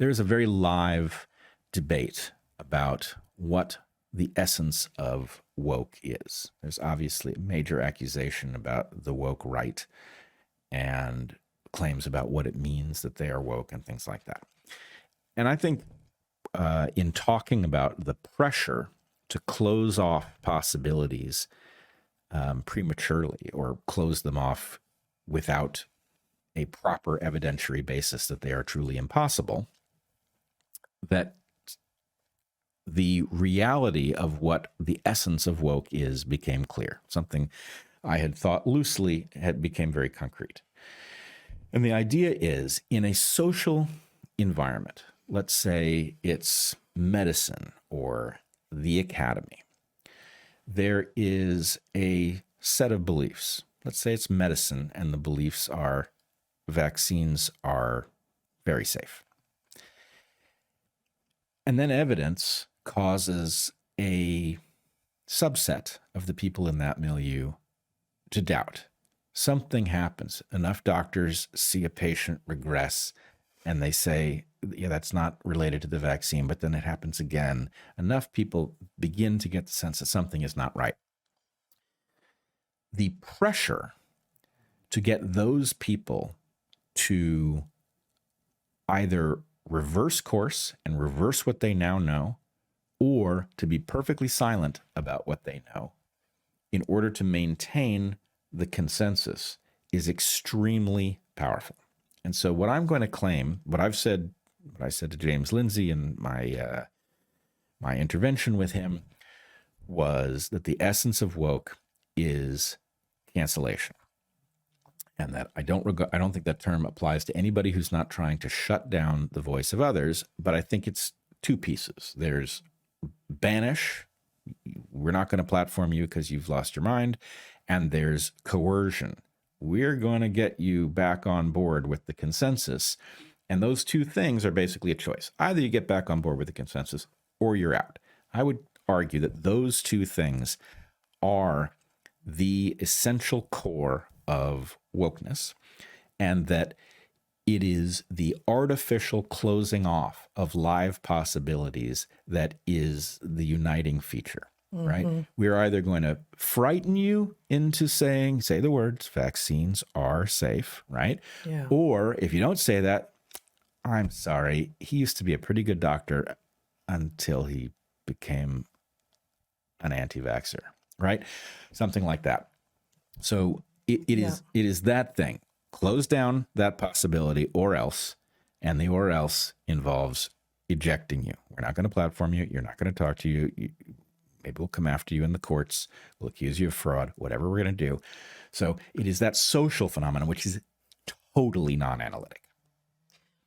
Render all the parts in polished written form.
there's a very live debate about what the essence of woke is. There's obviously a major accusation about the woke right and claims about what it means that they are woke and things like that. And I think in talking about the pressure to close off possibilities prematurely or close them off without a proper evidentiary basis that they are truly impossible, that the reality of what the essence of woke is became clear. Something I had thought loosely became very concrete. And the idea is, in a social environment, let's say it's medicine or the academy, there is a set of beliefs. Let's say it's medicine, and the beliefs are vaccines are very safe. And then evidence causes a subset of the people in that milieu to doubt. Something happens. Enough doctors see a patient regress and they say, yeah, that's not related to the vaccine, but then it happens again. Enough people begin to get the sense that something is not right. The pressure to get those people to either reverse course and reverse what they now know, or to be perfectly silent about what they know in order to maintain the consensus is extremely powerful. And so what I'm going to claim, what I said to James Lindsay in my intervention with him, was that the essence of woke is cancellation. And that I don't think that term applies to anybody who's not trying to shut down the voice of others, but I think it's two pieces. There's banish, we're not going to platform you because you've lost your mind, and there's coercion. We're going to get you back on board with the consensus. And those two things are basically a choice. Either you get back on board with the consensus or you're out. I would argue that those two things are the essential core of wokeness, and that it is the artificial closing off of live possibilities that is the uniting feature, right? We're either going to frighten you into say the words, vaccines are safe, right? Yeah. Or if you don't say that, I'm sorry, he used to be a pretty good doctor until he became an anti-vaxxer, right? Something like that. So it is that thing. Close down that possibility or else, and the or else involves ejecting you. We're not going to platform you. You're not going to talk to you. Maybe we'll come after you in the courts. We'll accuse you of fraud, whatever we're going to do. So it is that social phenomenon, which is totally non-analytic.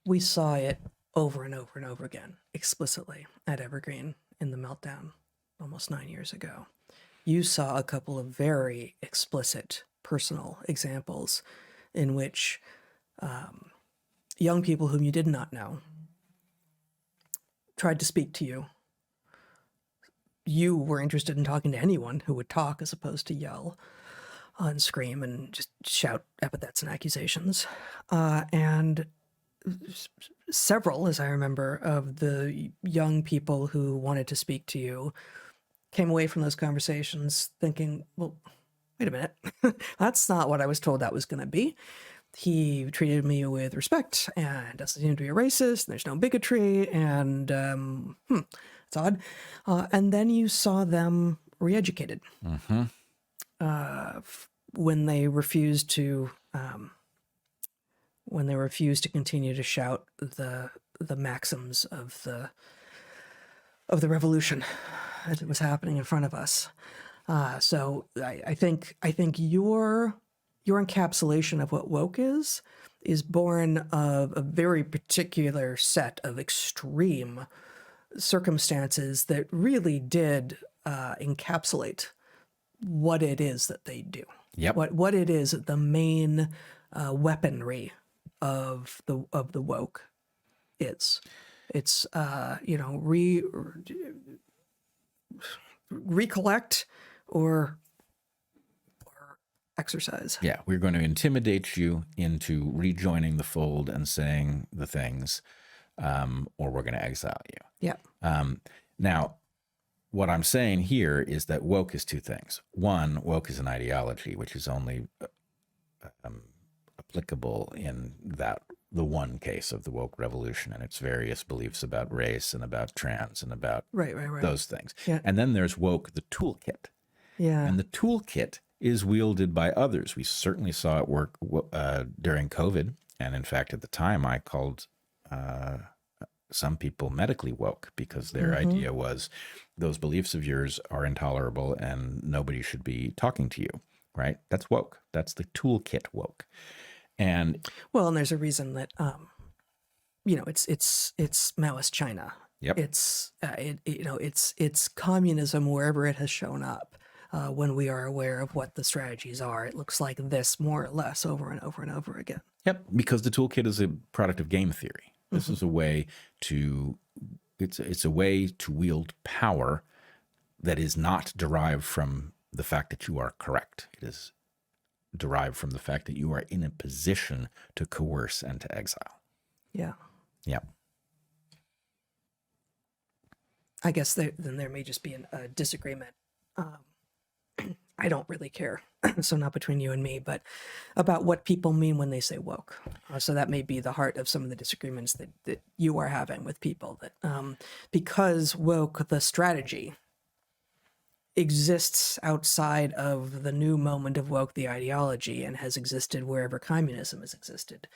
We saw it over and over and over again, explicitly at Evergreen in the meltdown almost 9 years ago. You saw a couple of very explicit personal examples in which young people whom you did not know tried to speak to you. You were interested in talking to anyone who would talk as opposed to yell and scream and just shout epithets and accusations. And several, as I remember, of the young people who wanted to speak to you came away from those conversations thinking, well, wait a minute, that's not what I was told that was going to be. He treated me with respect and doesn't seem to be a racist, and there's no bigotry, and it's odd. And then you saw them re-educated when they refused to continue to shout the maxims of the revolution as it was happening in front of us. So I think your encapsulation of what woke is born of a very particular set of extreme circumstances that really did encapsulate what it is that they do. Yep. What it is, the main weaponry of the woke is. It's recollect or exercise. Yeah, we're going to intimidate you into rejoining the fold and saying the things or we're going to exile you. Yeah. Now, what I'm saying here is that woke is two things. One, woke is an ideology, which is only applicable in the one case of the woke revolution and its various beliefs about race and about trans and about Right. those things. Yeah. And then there's woke, the toolkit. Yeah. And the toolkit is wielded by others. We certainly saw it work during COVID. And in fact, at the time, I called some people medically woke because their idea was those beliefs of yours are intolerable and nobody should be talking to you, right? That's woke. That's the toolkit woke. And well, and there's a reason that it's Maoist China. Yep. It's communism wherever it has shown up. When we are aware of what the strategies are, it looks like this more or less over and over and over again. Yep, because the toolkit is a product of game theory. This is a way to it's a way to wield power that is not derived from the fact that you are correct. It is derived from the fact that you are in a position to coerce and to exile. Yeah. Yeah. I guess there may just be a disagreement. I don't really care, so not between you and me, but about what people mean when they say woke. So that may be the heart of some of the disagreements that you are having with people, that because woke, the strategy, exists outside of the new moment of woke, the ideology, and has existed wherever communism has existed.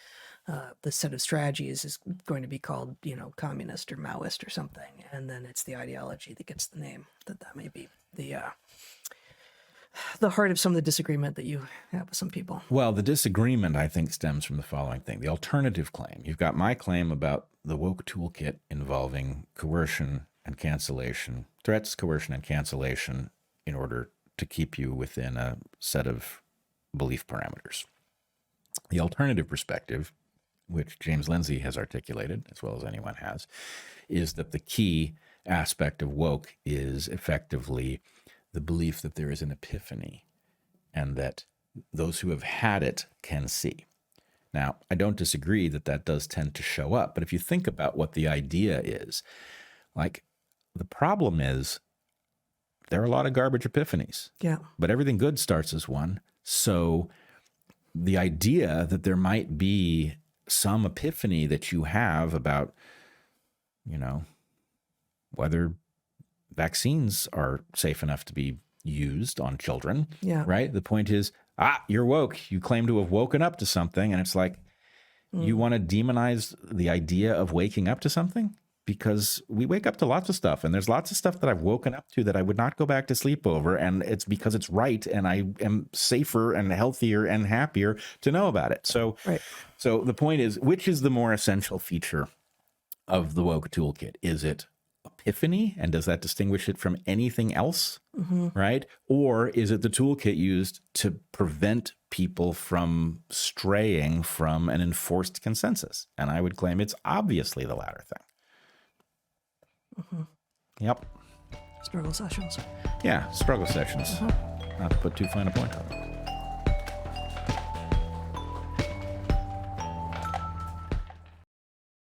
The set of strategies is going to be called, communist or Maoist or something, and then it's the ideology that gets the name. That may be the heart of some of the disagreement that you have with some people. Well, the disagreement, I think, stems from the following thing. The alternative claim. You've got my claim about the woke toolkit involving coercion and cancellation, threats, coercion, and cancellation in order to keep you within a set of belief parameters. The alternative perspective, which James Lindsay has articulated, as well as anyone has, is that the key aspect of woke is effectively the belief that there is an epiphany and that those who have had it can see. Now, I don't disagree that that does tend to show up, but if you think about what the idea is, like, the problem is there are a lot of garbage epiphanies. Yeah. But everything good starts as one. So the idea that there might be some epiphany that you have about, whether vaccines are safe enough to be used on children, Yeah. right? The point is, you're woke. You claim to have woken up to something. And it's like, you want to demonize the idea of waking up to something? Because we wake up to lots of stuff. And there's lots of stuff that I've woken up to that I would not go back to sleep over. And it's because it's right. And I am safer and healthier and happier to know about it. So, Right. So the point is, which is the more essential feature of the woke toolkit? Is it epiphany? And does that distinguish it from anything else? Right? Or is it the toolkit used to prevent people from straying from an enforced consensus? And I would claim it's obviously the latter thing. Yep. Struggle sessions. Yeah, struggle sessions. Not to put too fine a point on it.